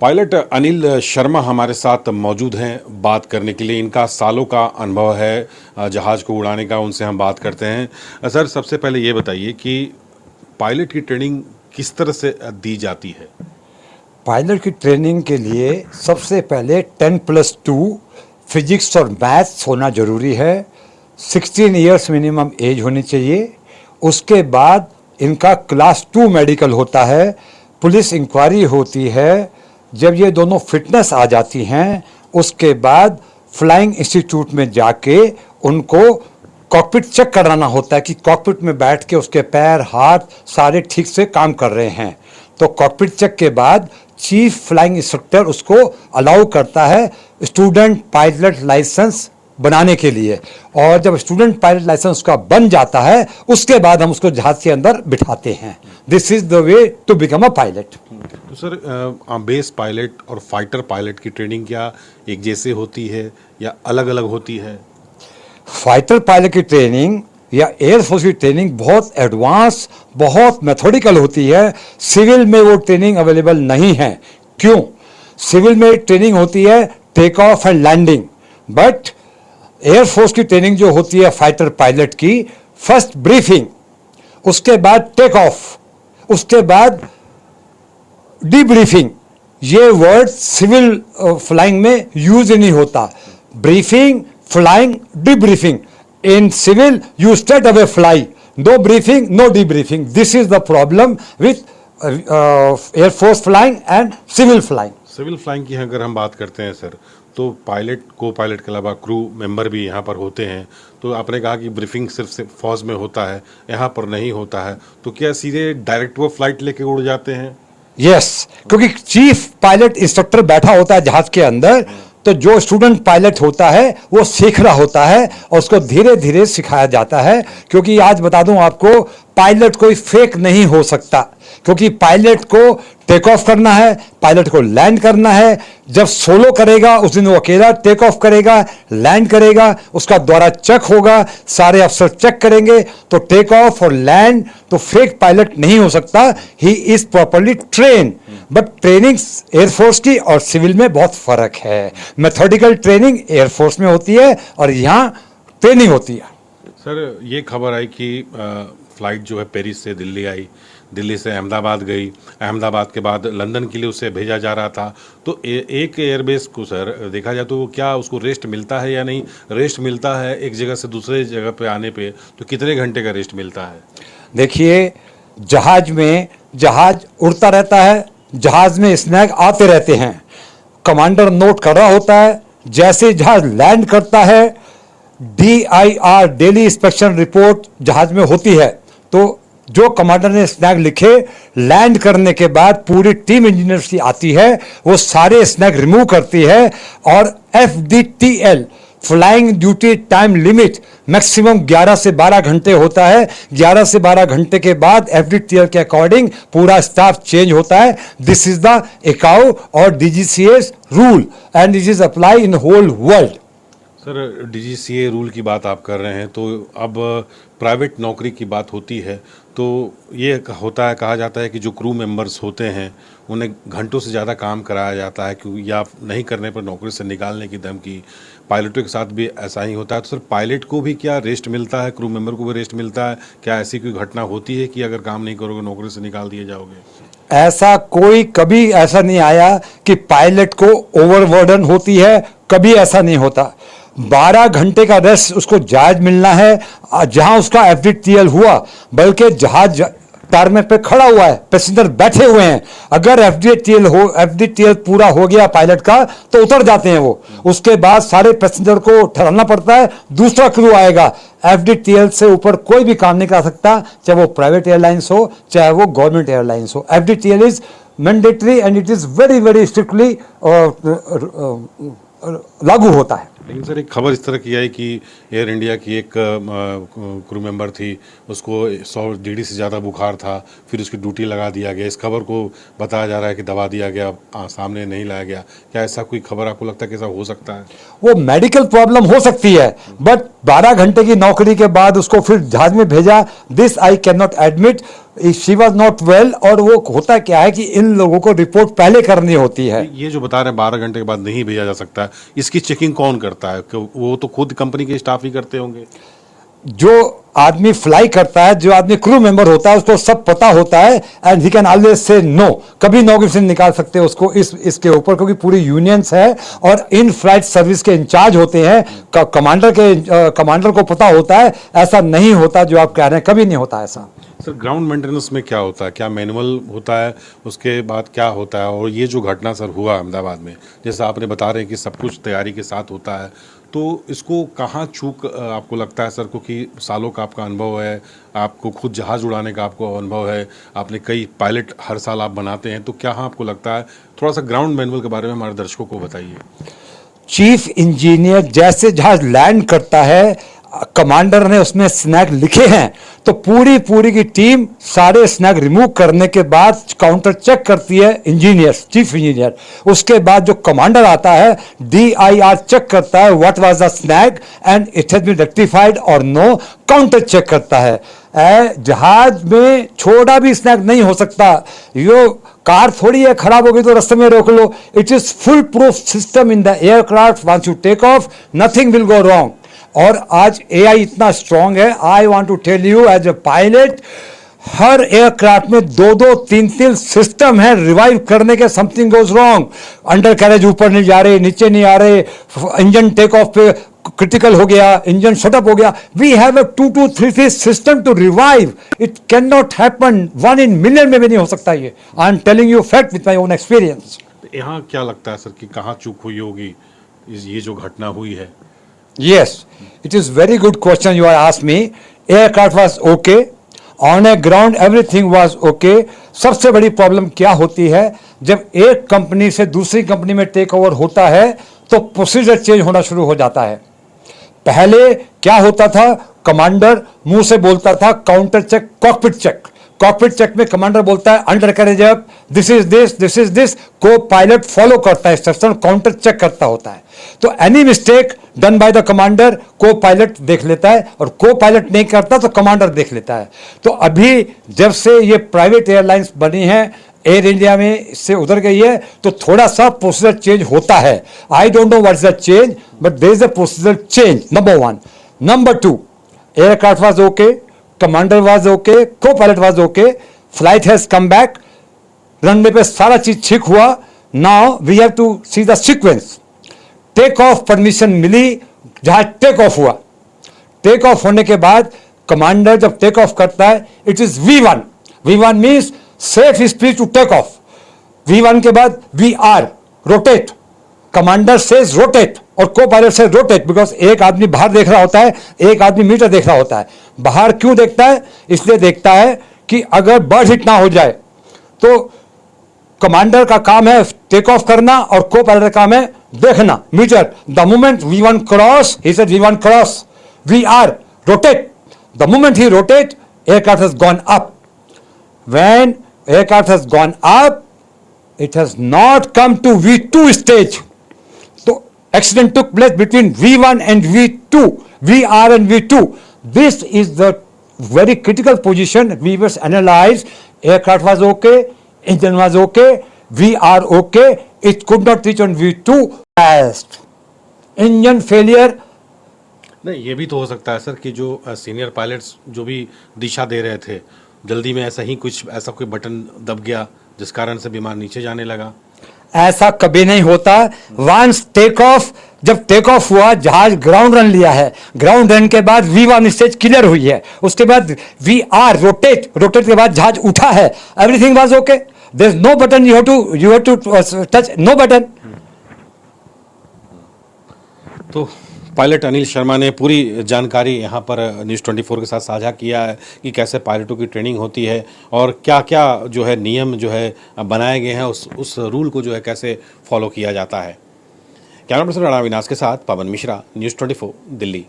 Pilot Anil Sharma हमारे साथ मौजूद हैं बात करने के लिए। इनका सालों का अनुभव है जहाज़ को उड़ाने का, उनसे हम बात करते हैं। सर, सबसे पहले ये बताइए कि पायलट की ट्रेनिंग किस तरह से दी जाती है? पायलट की ट्रेनिंग के लिए सबसे पहले 10+2 फिजिक्स और मैथ्स होना ज़रूरी है। 16 इयर्स मिनिमम एज होनी चाहिए। उसके बाद इनका क्लास 2 मेडिकल होता है, पुलिस इंक्वायरी होती है। जब ये दोनों फिटनेस आ जाती हैं, उसके बाद फ्लाइंग इंस्टीट्यूट में जाके उनको कॉकपिट चेक कराना होता है कि कॉकपिट में बैठ के उसके पैर हाथ सारे ठीक से काम कर रहे हैं। तो कॉकपिट चेक के बाद चीफ फ्लाइंग इंस्ट्रक्टर उसको अलाउ करता है स्टूडेंट पायलट लाइसेंस बनाने के लिए। और जब स्टूडेंट पायलट लाइसेंस उसका बन जाता है, उसके बाद हम उसको जहाज के अंदर बिठाते हैं। This is the way to become a pilot. तो सर, बेस पायलट और फाइटर पायलट की ट्रेनिंग क्या एक जैसे होती है या अलग अलग होती है? फाइटर पायलट की ट्रेनिंग या एयरफोर्स की ट्रेनिंग बहुत एडवांस, बहुत मेथोडिकल होती है। सिविल में वो ट्रेनिंग अवेलेबल नहीं है। क्यों? सिविल में ट्रेनिंग होती है take off and landing, but air force की ट्रेनिंग जो होती है फाइटर पायलट की, फर्स्ट ब्रीफिंग, उसके बाद टेक ऑफ, उसके बाद डीब्रीफिंग। ये वर्ड सिविल फ्लाइंग में यूज ही नहीं होता। Briefing, flying, debriefing. In civil you straight away fly, no briefing, no debriefing. This is the problem with air force flying and civil flying. Civil flying की अगर हम बात करते हैं सर, तो पायलट को पायलट के अलावा क्रू मेंबर भी यहाँ पर होते हैं। तो आपने कहा कि ब्रीफिंग सिर्फ फौज में होता है, यहाँ पर नहीं होता है। तो क्या सीधे डायरेक्ट वो फ्लाइट लेके उड़ जाते हैं? यस, क्योंकि चीफ पायलट इंस्ट्रक्टर बैठा होता है जहाज के अंदर। तो जो स्टूडेंट पायलट होता है वो सीख रहा होता है और उसको धीरे धीरे सिखाया जाता है। क्योंकि आज बता दूं आपको, पायलट कोई फेक नहीं हो सकता, क्योंकि पायलट को टेक ऑफ करना है, पायलट को लैंड करना है। जब सोलो करेगा उस दिन वो अकेला टेक ऑफ करेगा, लैंड करेगा, उसका द्वारा चेक होगा, सारे अफसर चेक करेंगे। तो टेक ऑफ और लैंड तो फेक पायलट नहीं हो सकता। He is properly train. But training air force की और सिविल में बहुत फर्क है। मेथोडिकल ट्रेनिंग एयरफोर्स में होती है और यहाँ ट्रेनिंग होती है। सर, ये खबर आई कि फ्लाइट जो है पेरिस से दिल्ली आई, दिल्ली से अहमदाबाद गई, अहमदाबाद के बाद लंदन के लिए उसे भेजा जा रहा था। तो एक एयरबेस को सर देखा जाए तो क्या उसको रेस्ट मिलता है या नहीं? रेस्ट मिलता है एक जगह से दूसरे जगह पे आने पे, तो कितने घंटे का रेस्ट मिलता है? देखिए, जहाज में जहाज उड़ता रहता है, जहाज में स्नैग आते रहते हैं। कमांडर नोट कर रहा होता है। जैसे जहाज लैंड करता है, DIR डेली इंस्पेक्शन रिपोर्ट जहाज में होती है। तो जो कमांडर ने स्नैग लिखे, लैंड करने के बाद पूरी टीम इंजीनियर्स की आती है, वो सारे स्नैग रिमूव करती है। और FDTL flying duty time limit maximum 11 से 12 घंटे होता है। 11 से 12 घंटे के बाद FDTL के अकॉर्डिंग पूरा स्टाफ चेंज होता है। दिस इज द ICAO और DGCA rule and this is apply in whole world. Sir, DGCA rule की बात आप कर रहे हैं, तो अब प्राइवेट नौकरी की बात होती है तो ये होता है, कहा जाता है कि जो क्रू मेंबर्स होते हैं उन्हें घंटों से ज़्यादा काम कराया जाता है, क्योंकि या नहीं करने पर नौकरी से निकालने की धमकी। पायलटों के साथ भी ऐसा ही होता है। तो सर, पायलट को भी क्या रेस्ट मिलता है, क्रू मेंबर को भी रेस्ट मिलता है? क्या ऐसी कोई घटना होती है कि अगर काम नहीं करोगे नौकरी से निकाल दिए जाओगे? ऐसा कोई कभी ऐसा नहीं आया कि पायलट को ओवरबर्डन होती है, कभी ऐसा नहीं होता। 12 घंटे का रेस्ट उसको जायज मिलना है। जहां उसका FDTL हुआ, बल्कि जहाज टारमेक पे खड़ा हुआ है, पैसेंजर बैठे हुए हैं, अगर FDTL पूरा हो गया पायलट का तो उतर जाते हैं वो। उसके बाद सारे पैसेंजर को ठहराना पड़ता है, दूसरा क्रू आएगा। FDTL से ऊपर कोई भी काम नहीं कर सकता, चाहे वो प्राइवेट एयरलाइंस हो, चाहे वो गवर्नमेंट एयरलाइंस हो। FDTL is mandatory and it is very very strictly लागू होता है। लेकिन सर एक खबर इस तरह की आई कि एयर इंडिया की एक क्रू मेंबर थी, उसको 100 डिग्री से ज़्यादा बुखार था, फिर उसकी ड्यूटी लगा दिया गया। इस खबर को बताया जा रहा है कि दबा दिया गया, सामने नहीं लाया गया। क्या ऐसा कोई खबर आपको लगता है कि ऐसा हो सकता है? वो मेडिकल प्रॉब्लम हो सकती है, बट 12 घंटे की नौकरी के बाद उसको फिर जहाज में भेजा, this I can not admit, she was not well. और वो होता क्या है कि इन लोगों को रिपोर्ट पहले करनी होती है। ये जो बता रहे हैं 12 घंटे के बाद नहीं भेजा जा सकता है, इसकी चेकिंग कौन करता है? वो तो खुद कंपनी के स्टाफ ही करते होंगे। जो आदमी फ्लाई करता है, जो आदमी क्रू मेंबर होता है, उसको सब पता होता है and he can always say no. कभी नौकरी से निकाल सकते हैं उसको इसके ऊपर, क्योंकि पूरी यूनियंस है और इन फ्लाइट सर्विस के इंचार्ज होते हैं, कमांडर को पता होता है। ऐसा नहीं होता जो आप कह रहे हैं, कभी नहीं होता ऐसा। सर ग्राउंड मेंटेनेंस में क्या होता है? क्या मैनुअल होता है? उसके बाद क्या होता है? और ये जो घटना सर हुआ अहमदाबाद में, जैसा आपने बता रहे हैं कि सब कुछ तैयारी के साथ होता है, तो इसको कहाँ चूक आपको लगता है सर? क्योंकि सालों का आपका अनुभव है, आपको खुद जहाज़ उड़ाने का आपको अनुभव है, आपने कई पायलट हर साल आप बनाते हैं, तो क्या आपको लगता है? थोड़ा सा ग्राउंड मैनुअल के बारे में हमारे दर्शकों को बताइए। चीफ इंजीनियर जैसे जहाज लैंड करता है, कमांडर ने उसमें स्नैग लिखे हैं, तो पूरी पूरी की टीम सारे स्नैग रिमूव करने के बाद काउंटर चेक करती है इंजीनियर, चीफ इंजीनियर। उसके बाद जो कमांडर आता है, DIR चेक करता है what was the snag and it has been rectified और नो, काउंटर चेक करता है। जहाज में छोटा भी स्नैग नहीं हो सकता। यो कार थोड़ी है, खराब होगी तो रास्ते में रोक लो। It is foolproof system in the aircraft, once you take off nothing will go wrong. और आज AI इतना स्ट्रांग है, I want to tell you as a pilot, हर एयरक्राफ्ट में 2-2, 3-3 सिस्टम है रिवाइव करने के। Something goes wrong, undercarriage ऊपर नहीं जा रहे, नीचे नहीं आ रहे, इंजन टेक ऑफ पे क्रिटिकल हो गया, इंजन शटअप हो गया, we have a 2-2, 3-3 system to revive. It can not happen, 1 in million में भी नहीं हो सकता ये। I am telling you fact with my own experience. यहाँ क्या लगता है सर कि कहाँ चूक हुई होगी ये जो घटना हुई है? Yes, it is very good question you are asked me. Aircraft was okay, on a ground everything was okay. सबसे बड़ी प्रॉब्लम क्या होती है, जब एक कंपनी से दूसरी कंपनी में टेक ओवर होता है तो प्रोसीजर चेंज होना शुरू हो जाता है। पहले क्या होता था, कमांडर मुंह से बोलता था counter check, cockpit check. Cockpit check में कमांडर बोलता है under carriage up, this is this, copilot follow करता है इंस्ट्रक्शन, काउंटर चेक करता होता है। तो any mistake done by the commander copilot देख लेता है, और को पायलट नहीं करता तो कमांडर देख लेता है। तो अभी जब से ये प्राइवेट एयरलाइंस बनी है, एयर इंडिया में से उधर गई है, तो थोड़ा सा प्रोसीजर चेंज होता है। I don't know what is the change, but there is a procedure change, number 1। Number 2, aircraft was okay, commander was okay, copilot was okay, flight has come back, runway पे सारा चीज ठीक हुआ। Now we have to see the sequence. Take off permission मिली, जहाज take off हुआ। Take off होने के बाद कमांडर जब टेक ऑफ करता है, it is V1। V1 means safe speed to take off. V1 के बाद VR, rotate. Commander says rotate और को पायलट से रोटेट, बिकॉज एक आदमी बाहर देख रहा होता है, एक आदमी मीटर देख रहा होता है। बाहर क्यों देखता है? इसलिए देखता है कि अगर बर्ड हिट ना हो जाए। तो कमांडर का काम है टेक ऑफ करना और को पायलट का काम है देखना, meter. The moment V1 cross, he said V1 cross, VR rotate. The moment he rotate, aircraft has gone up. When aircraft has gone up, it has not come to V2 stage. So accident took place between V1 and V2, VR and V2. This is the very critical position. We must analyze. Aircraft was okay, engine was okay, VR okay. It could not reach on V2 fast. Engine failure. नहीं, ये भी तो हो सकता है sir कि जो senior pilots जो भी दिशा दे रहे थे, जल्दी में ऐसा कोई बटन दब गया जिस कारण से विमान नीचे जाने लगा। ऐसा कभी नहीं होता। वंस टेक ऑफ, जब टेक ऑफ हुआ, जहाज ग्राउंड रन लिया है, ग्राउंड रन के बाद V1 स्टेज क्लियर हुई है, उसके बाद VR रोटेट के बाद जहाज उठा है, everything was okay. There is no button you have to touch, no button. तो पायलट अनिल शर्मा ने पूरी जानकारी यहाँ पर न्यूज़ 24 के साथ साझा किया है कि कैसे पायलटों की ट्रेनिंग होती है और क्या क्या जो है नियम जो है बनाए गए हैं, उस रूल को जो है कैसे फॉलो किया जाता है। कैमरा पर्सन राणा अविनाश के साथ पवन मिश्रा, न्यूज़ 24 दिल्ली।